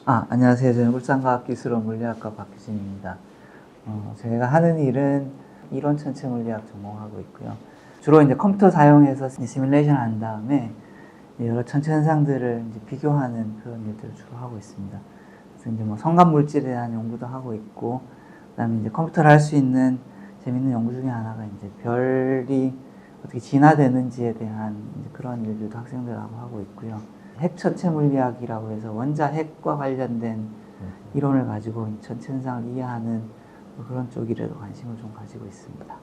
안녕하세요. 저는 울산과학기술원 물리학과 박규진입니다. 제가 하는 일은 이론 천체 물리학 전공하고 있고요. 주로 이제 컴퓨터 사용해서 시뮬레이션 한 다음에 여러 천체 현상들을 이제 비교하는 그런 일들을 주로 하고 있습니다. 그래서 이제 뭐 성감 물질에 대한 연구도 하고 있고, 그다음에 이제 컴퓨터를 할 수 있는 재밌는 연구 중에 하나가 이제 별이 어떻게 진화되는지에 대한 이제 그런 일들도 학생들하고 하고 있고요. 핵 천체 물리학이라고 해서 원자 핵과 관련된 이론을 가지고 천체 현상을 이해하는 그런 쪽이라도 관심을 좀 가지고 있습니다.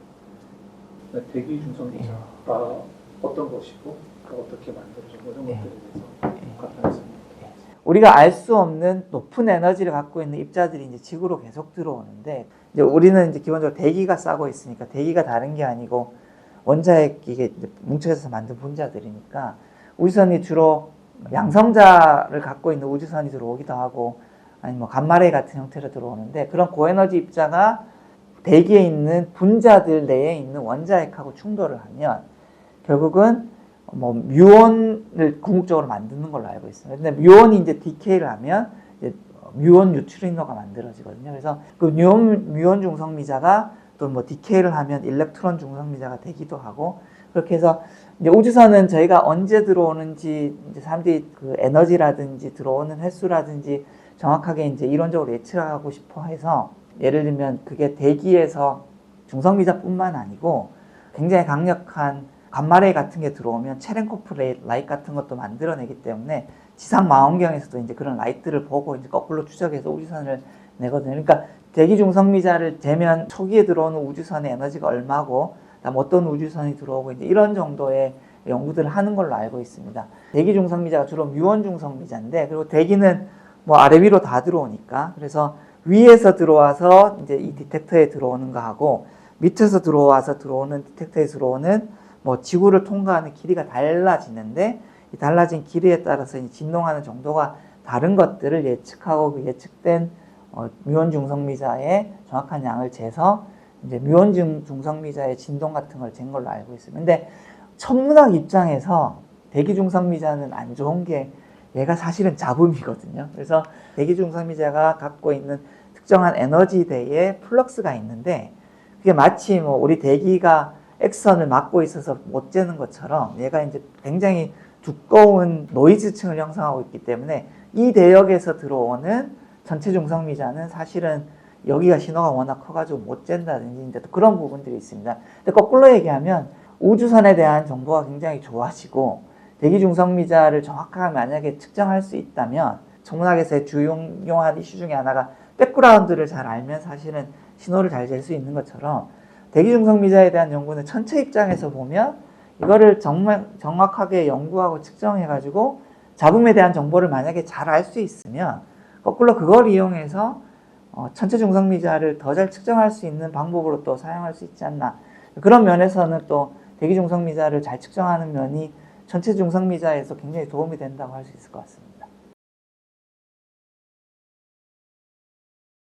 대기 중성기자가 어떤 것이고 어떻게 만들어진 이런 것들에 대해서 간단히 설명해. 우리가 알 수 없는 높은 에너지를 갖고 있는 입자들이 이제 지구로 계속 들어오는데, 이제 우리는 이제 기본적으로 대기가 싸고 있으니까 대기가 다른 게 아니고 원자핵 이게 뭉쳐져서 만든 분자들이니까 우주선이 주로 양성자를 갖고 있는 우주선이 들어오기도 하고, 아니면 뭐 감마레이 같은 형태로 들어오는데, 그런 고에너지 입자가 대기에 있는 분자들 내에 있는 원자핵하고 충돌을 하면 결국은 뭐 뮤온을 궁극적으로 만드는 걸로 알고 있습니다. 근데 뮤온이 이제 디케이를 하면 이제 뮤온 뉴트리노가 만들어지거든요. 그래서 그 뮤온 중성미자가 또 뭐 디케이를 하면 일렉트론 중성미자가 되기도 하고, 그렇게 해서 이제 우주선은 저희가 언제 들어오는지, 이제 사람들이 그 에너지라든지 들어오는 횟수라든지 정확하게 이제 이론적으로 예측하고 싶어 해서, 예를 들면 그게 대기에서 중성미자뿐만 아니고 굉장히 강력한 감마레이 같은 게 들어오면 체렌코프 라이트 같은 것도 만들어내기 때문에 지상 망원경에서도 이제 그런 라이트를 보고 이제 거꾸로 추적해서 우주선을 내거든요. 그러니까 대기 중성미자를 재면 초기에 들어오는 우주선의 에너지가 얼마고, 그다음 어떤 우주선이 들어오고, 이제 이런 정도의 연구들을 하는 걸로 알고 있습니다. 대기 중성미자가 주로 뮤온 중성미자인데, 그리고 대기는 뭐 아래 위로 다 들어오니까, 그래서 위에서 들어와서 이제 이 디텍터에 들어오는 거하고 밑에서 들어오는 디텍터에 들어오는 뭐 지구를 통과하는 길이가 달라지는데, 이 달라진 길이에 따라서 진동하는 정도가 다른 것들을 예측하고, 그 예측된 뮤온 중성미자의 정확한 양을 재서 이제 뮤온 중성미자의 진동 같은 걸 잰 걸로 알고 있습니다. 근데 천문학 입장에서 대기 중성미자는 안 좋은 게, 얘가 사실은 잡음이거든요. 그래서 대기 중성미자가 갖고 있는 특정한 에너지대에 플럭스가 있는데, 그게 마치 뭐 우리 대기가 X선을 막고 있어서 못 재는 것처럼 얘가 이제 굉장히 두꺼운 노이즈층을 형성하고 있기 때문에 이 대역에서 들어오는 전체 중성미자는 사실은 여기가 신호가 워낙 커가지고 못 잰다든지 이제 또 그런 부분들이 있습니다. 근데 거꾸로 얘기하면 우주선에 대한 정보가 굉장히 좋아지고 대기 중성미자를 정확하게 만약에 측정할 수 있다면, 천문학에서의 중요한 이슈 중에 하나가 백그라운드를 잘 알면 사실은 신호를 잘 잴 수 있는 것처럼, 대기 중성미자에 대한 연구는 천체 입장에서 보면 이거를 정말 정확하게 연구하고 측정해가지고 잡음에 대한 정보를 만약에 잘 알 수 있으면 거꾸로 그걸 이용해서 천체 중성미자를 더 잘 측정할 수 있는 방법으로 또 사용할 수 있지 않나. 그런 면에서는 또 대기 중성미자를 잘 측정하는 면이 전체 중성미자에서 굉장히 도움이 된다고 할 수 있을 것 같습니다.